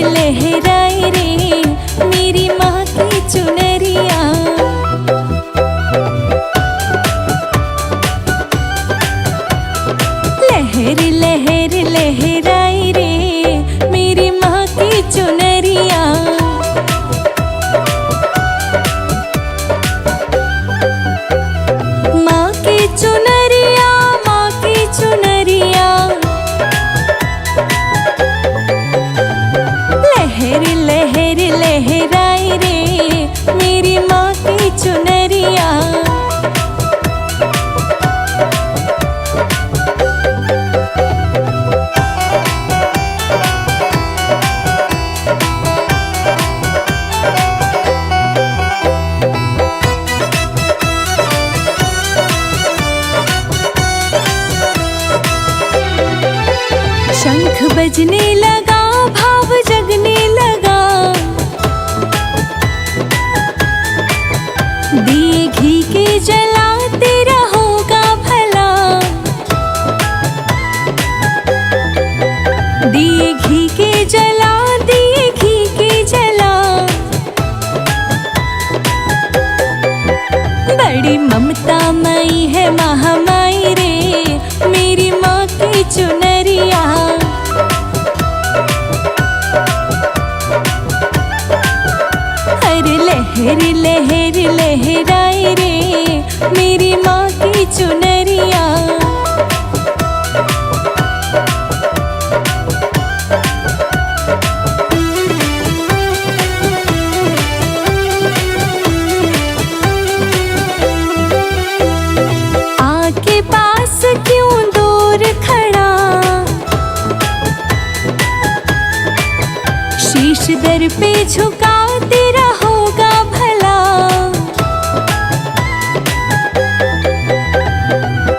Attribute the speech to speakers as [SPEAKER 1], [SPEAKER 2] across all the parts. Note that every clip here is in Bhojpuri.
[SPEAKER 1] लहराए रे मेरी माँ की चुनरिया। लहर लहर लहराए रे मेरी माँ की चुनरिया। माँ की चुनरिया, माँ की चुनरिया। लहर लहर लहराए रे मेरी माँ की चुनरिया। शंख बजने लगा, भाव जगने लगा। दिए घी के जलाते रहोगा भला। दिए घी के जला, दिए घी के जला। बड़ी ममता मई है महामाई रे मेरी माँ की चुनरिया। हर लहर लहर लहराए रे मेरी माँ की चुनरिया। आके पास क्यों दूर खड़ा, शीश दर पे झुकाते रहोगा भला।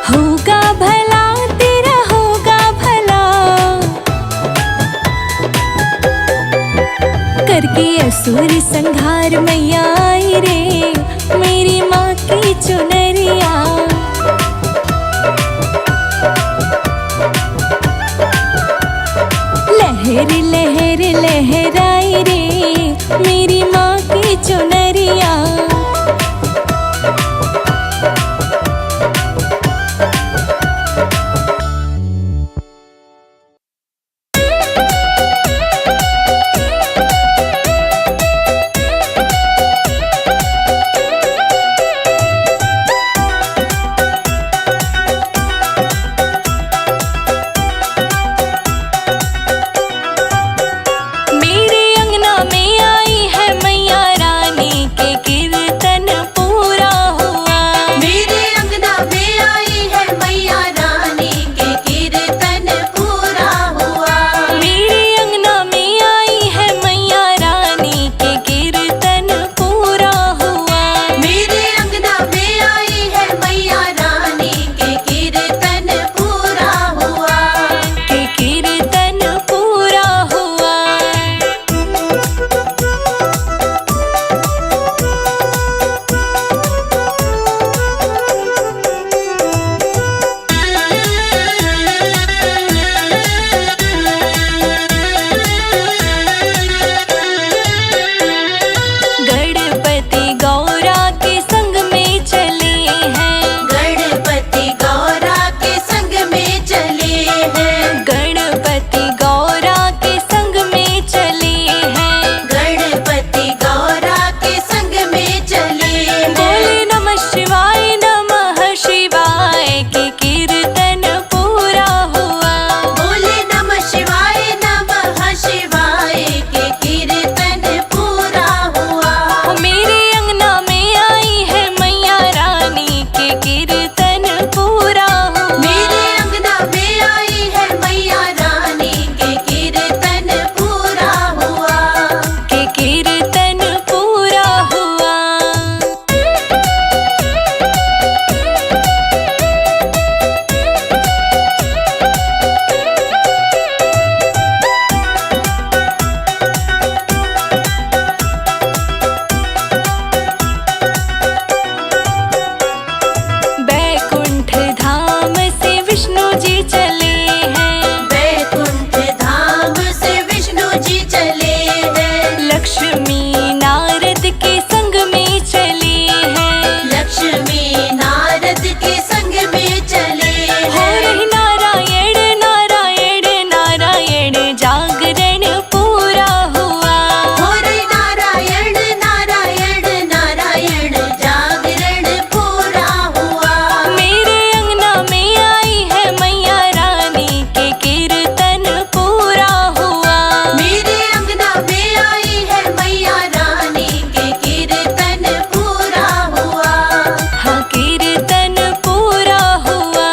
[SPEAKER 1] होगा भला तेरा होगा भला। करके असुर संहार मैया आई रे मेरी माँ की चुनरिया। लहर लहर लहराए रे मेरी माँ की चुनरिया। मेरे
[SPEAKER 2] चले हैं।
[SPEAKER 1] लक्ष्मी नारद के संग में चले हैं।
[SPEAKER 2] लक्ष्मी नारद के संग में चले
[SPEAKER 1] हो
[SPEAKER 2] हैं।
[SPEAKER 1] रही नारायण नारायण नारायण जागरण पूरा हुआ।
[SPEAKER 2] हो रही नारायण नारायण नारायण जागरण पूरा हुआ।
[SPEAKER 1] मेरे अंगना में आई है मैया रानी के कीर्तन पूरा हुआ।
[SPEAKER 2] मेरे अंगना में आई है मैया रानी के कीर्तन पूरा हुआ।
[SPEAKER 1] हाँ कीर्तन पूरा हुआ।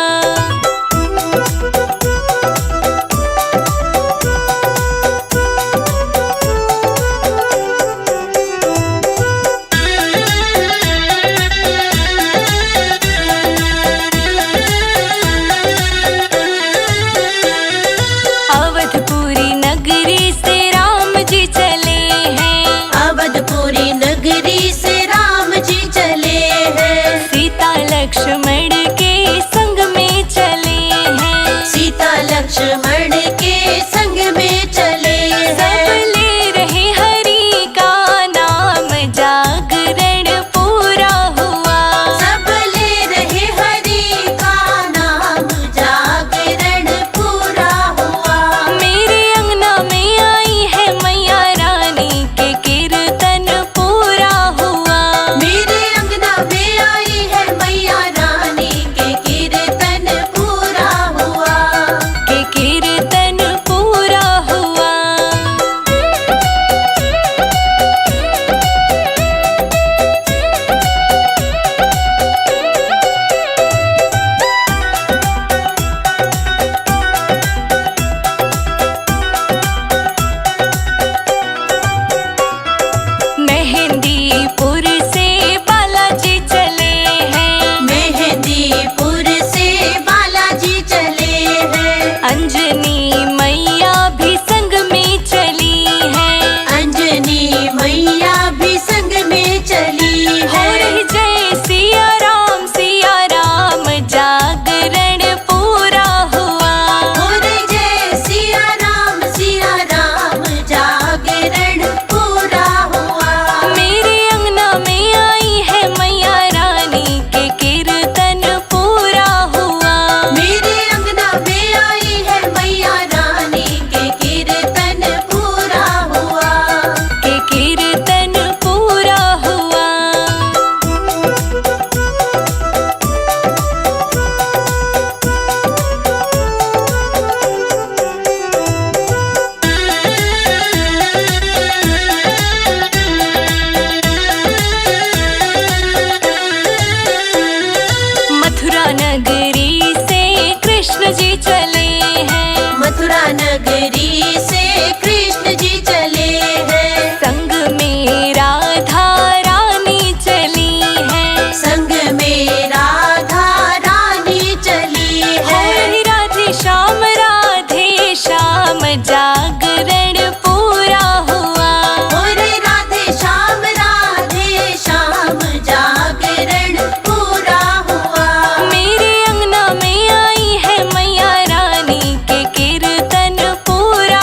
[SPEAKER 1] अवधपुरी नगरी से राम जी चले हैं।
[SPEAKER 2] अवधपुरी नगरी से राम जी चले हैं।
[SPEAKER 1] सीता लक्ष्मण के संग में चले हैं।
[SPEAKER 2] सीता लक्ष्मण के संग में चले
[SPEAKER 1] सब
[SPEAKER 2] हैं।
[SPEAKER 1] ले रहे हरि का नाम जागरण पूरा हुआ।
[SPEAKER 2] सब ले रहे हरि का नाम जागरण पूरा हुआ।
[SPEAKER 1] मेरे अंगना में आई है मैया रानी के कीर्तन पूरा हुआ।
[SPEAKER 2] मेरे अंगना में आई है मैया रानी के कीर्तन पूरा हुआ।
[SPEAKER 1] के कीर्तन पूरा हुआ। मेहंदीपुर से बालाजी चले हैं।
[SPEAKER 2] मेहंदीपुर से बालाजी चले हैं।
[SPEAKER 1] अंजनी मैया भी संग में चली हैं।
[SPEAKER 2] अंजनी मैया भी संग में चली
[SPEAKER 1] हो
[SPEAKER 2] है।
[SPEAKER 1] रही जय सिया राम जागरण पूरा हुआ।
[SPEAKER 2] हो रे जय सिया राम जागरण पूरा हुआ।
[SPEAKER 1] मेरे अंगना में आई है मैया रानी के कीर्तन पूरा हुआ।
[SPEAKER 2] मेरे अंगना में आई है मैया रानी के कीर्तन पूरा हुआ।
[SPEAKER 1] के कीर्तन पूरा हुआ। मथुरा नगरी से कृष्ण जी चले हैं।
[SPEAKER 2] मथुरा नगरी से कृष्ण जी चले हैं।
[SPEAKER 1] संग में राधा रानी चली हैं।
[SPEAKER 2] संग में राधा रानी चली है।
[SPEAKER 1] राधे श्याम जागरण पूरा हुआ।
[SPEAKER 2] हो रे राधे श्याम जागरण पूरा हुआ।
[SPEAKER 1] मेरे अंगना में आई है मैया रानी के कीर्तन पूरा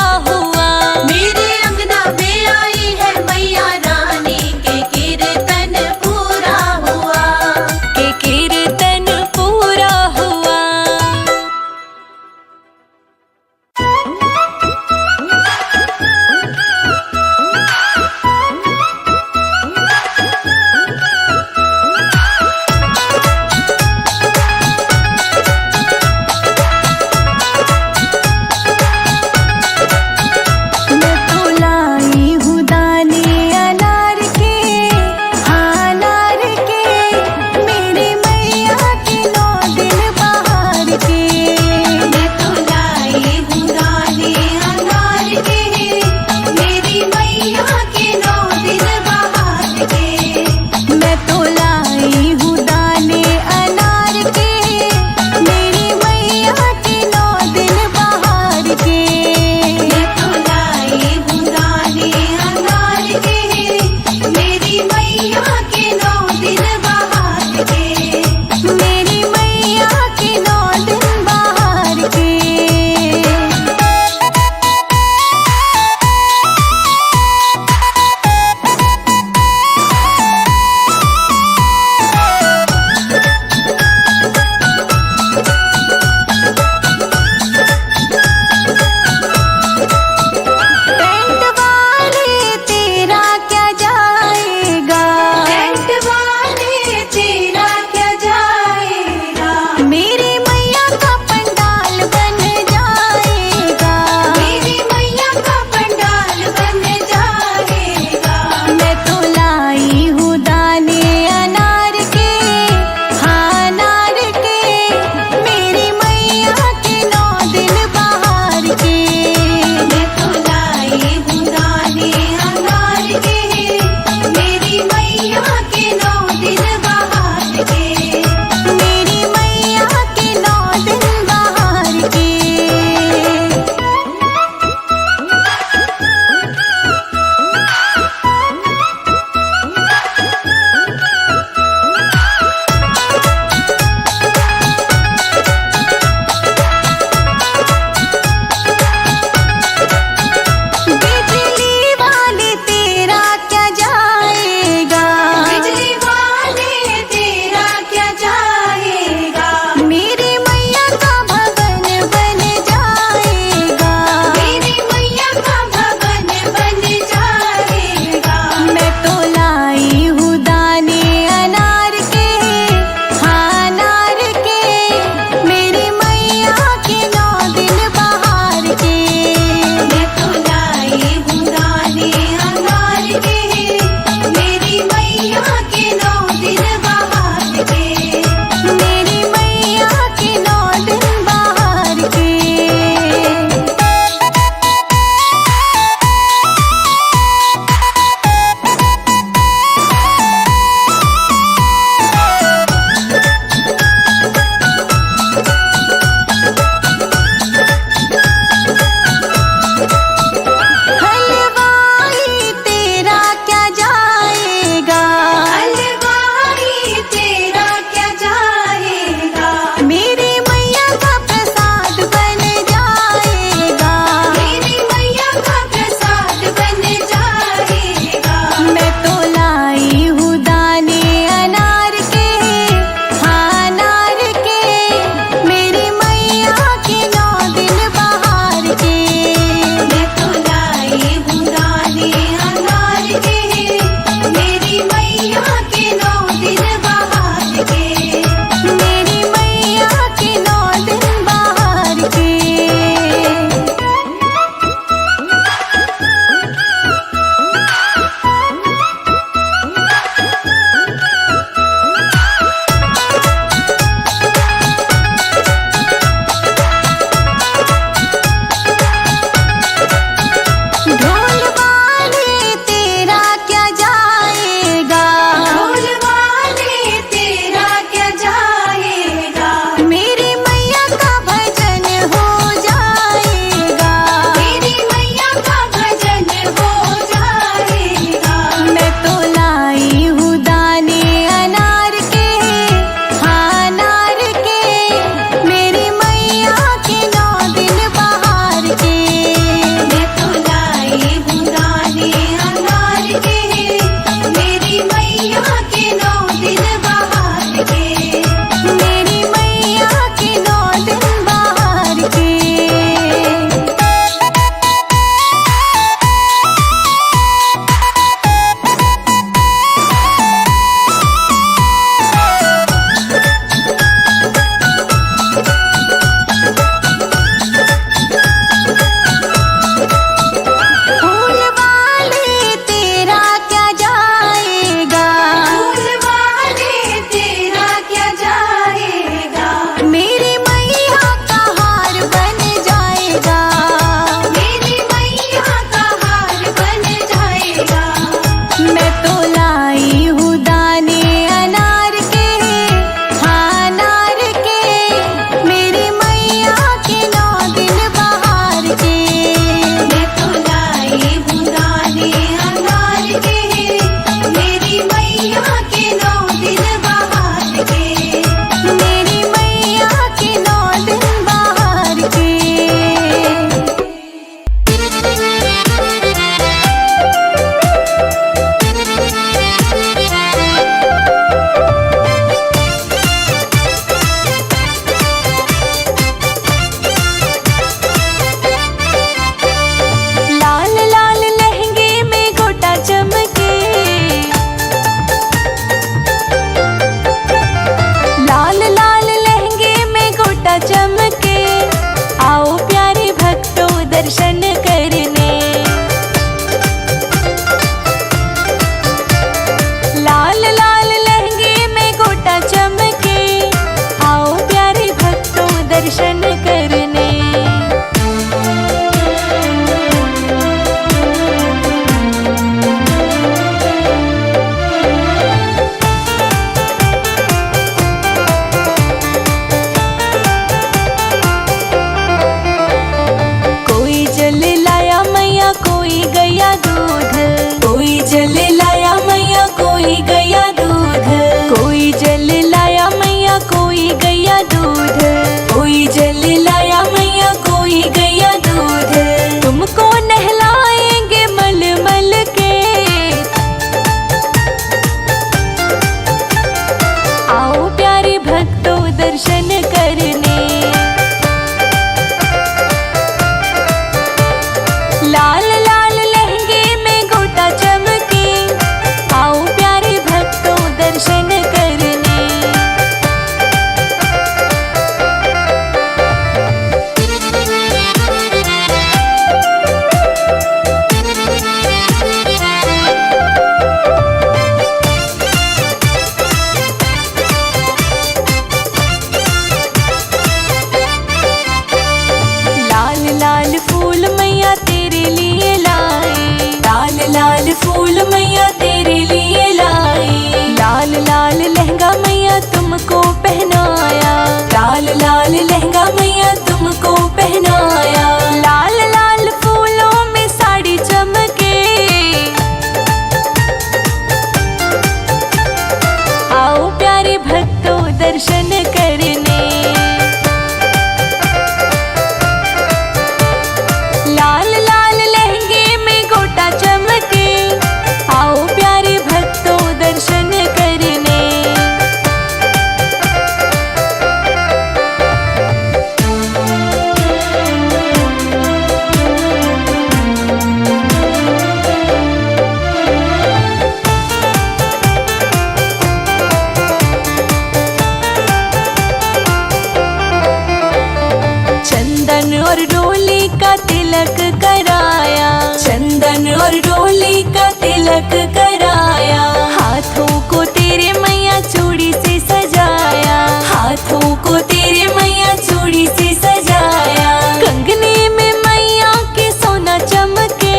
[SPEAKER 1] चोली का तिलक कराया, हाथों को तेरे मैया चूड़ी से सजाया, हाथों को तेरे मैया चूड़ी से सजाया। कंगने में मैया के सोना चमके,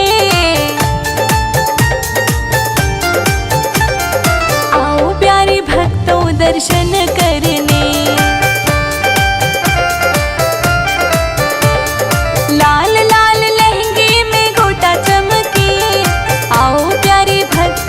[SPEAKER 1] आओ प्यारे भक्तों दर्शन करने। लाल लाल लहंगे में गोटा चमके, आओ प्यारे भक्त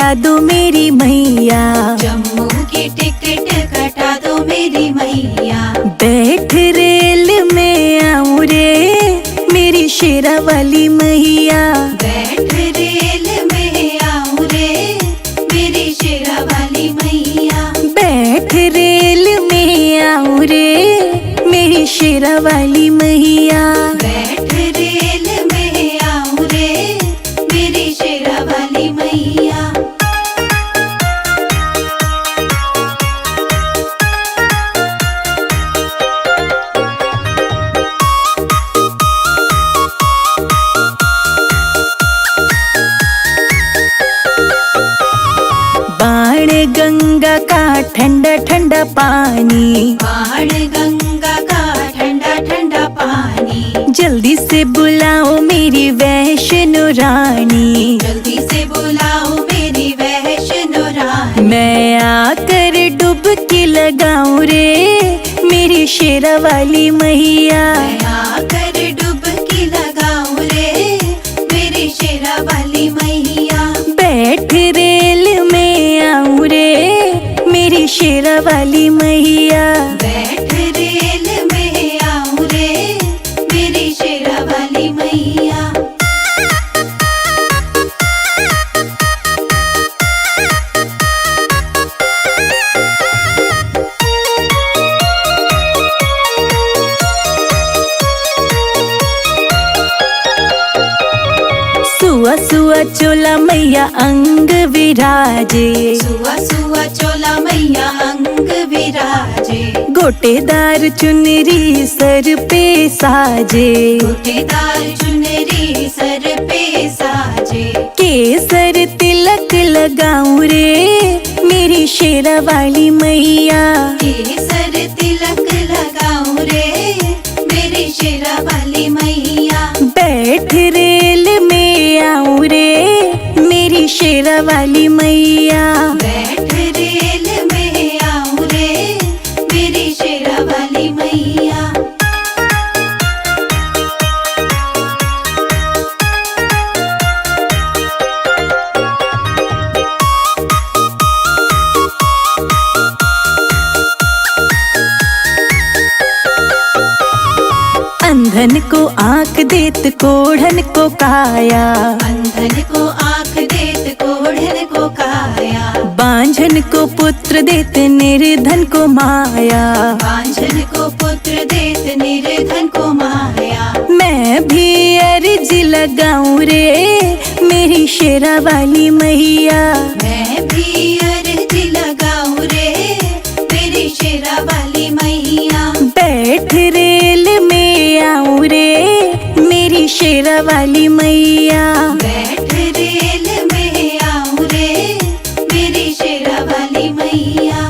[SPEAKER 1] कटा दो मेरी मैया,
[SPEAKER 2] जम्मू की टिकट कटा दो मेरी मैया।
[SPEAKER 1] बैठ रेल में आऊं रे मेरी शेरा वाली मैया,
[SPEAKER 2] बैठ रेल में आऊं रे मेरी शेरा वाली मैया।
[SPEAKER 1] बैठ रेल में आऊं रे मेरी शेरा वाली मैया।
[SPEAKER 2] बैठ रेल में आऊं रे मेरी शेरा वाली मैया।
[SPEAKER 1] बाण गंगा का ठंडा ठंडा पानी,
[SPEAKER 2] बाण गंगा का ठंडा ठंडा पानी।
[SPEAKER 1] जल्दी से बुलाओ मेरी वैष्णो रानी,
[SPEAKER 2] जल्दी से बुलाओ मेरी वैष्णो रानी।
[SPEAKER 1] मैं आकर डुबकी लगाऊं रे मेरी शेरा वाली मैया।
[SPEAKER 2] मैं आकर डुबकी लगाऊं रे मेरी शेरा वाली मैया।
[SPEAKER 1] बैठ रेल में आऊं रे मेरी शेरा वाली मैया।
[SPEAKER 2] बैठ रेल में आऊं रे मेरी शेरा वाली मैया।
[SPEAKER 1] सुआ सुआ चोला मैया अंग विराजे,
[SPEAKER 2] सुआ सुआ चोला मैया अंग विराजे।
[SPEAKER 1] गोटेदार चुनरी सर पे साजे,
[SPEAKER 2] गोटेदार चुनरी सर पे साजे।
[SPEAKER 1] केसर तिलक लगाऊं रे मेरी शेरा वाली मैया।
[SPEAKER 2] केसर तिलक लगाऊं रे मेरी शेरा वाली मैया।
[SPEAKER 1] बैठ रेल में आऊं रे मेरी शेरा वाली मैया।
[SPEAKER 2] बैठ रेल में आऊं रे मेरी शेरा वाली मैया।
[SPEAKER 1] अंधन को आंख देत कोढ़न को काया,
[SPEAKER 2] अंधन को आंख देत कोढ़न को काया।
[SPEAKER 1] बांझन को पुत्र देत निर्धन को माया।
[SPEAKER 2] बांझन को पुत्र देत निर्धन को माया।
[SPEAKER 1] मैं भी अर्ज लगाऊं रे मेरी शेरा वाली मैया।
[SPEAKER 2] मैं भी अर्ज लगाऊं रे मेरी शेरा वाली मैया।
[SPEAKER 1] बैठ रेल में आऊं रे मेरी शेरा वाली मैया।
[SPEAKER 2] बैठ रेल में आऊं रे मेरी शेरा वाली मैया।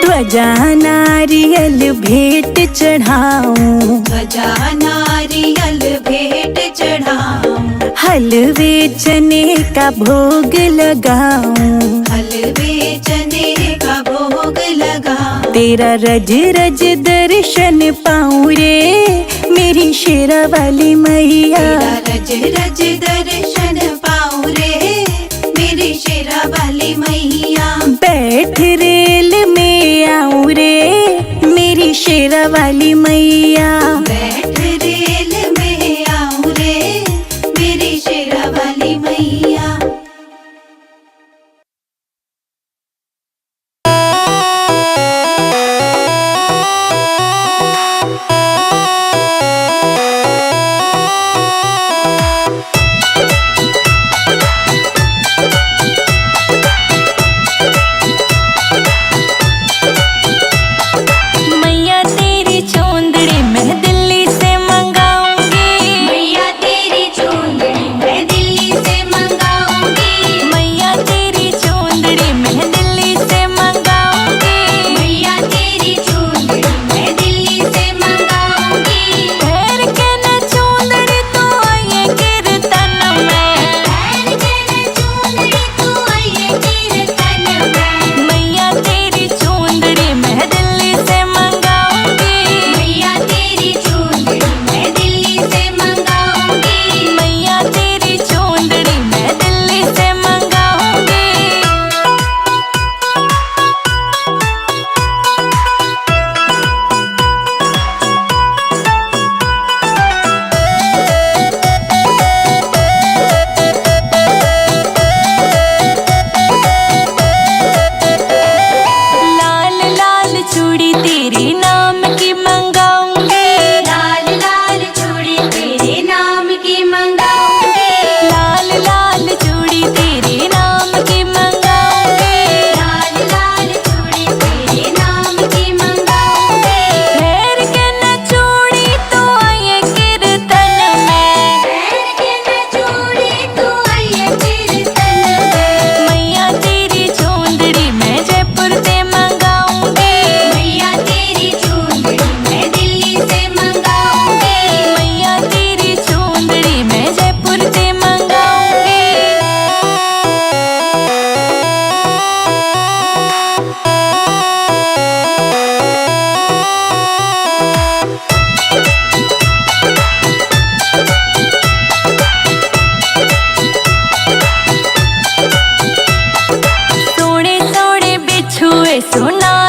[SPEAKER 1] ध्वजा नारियल भेंट चढ़ाऊं,
[SPEAKER 2] ध्वजा नारियल भेंट चढ़ाऊं।
[SPEAKER 1] हलवे चने का भोग लगाऊं,
[SPEAKER 2] हलवे चने का भोग लगाऊं।
[SPEAKER 1] तेरा रज रज दर्शन पाऊं रे मेरी शेरा वाली मैया।
[SPEAKER 2] तेरा रज रज दर्शन पाऊं रे मेरी शेरा वाली मैया।
[SPEAKER 1] बैठ रेल में आऊं रे मेरी शेरा वाली मैया।
[SPEAKER 2] बैठ रेल में आऊं रे मेरी शेरा वाली मैया।
[SPEAKER 1] मैया तेरी चोंद सुना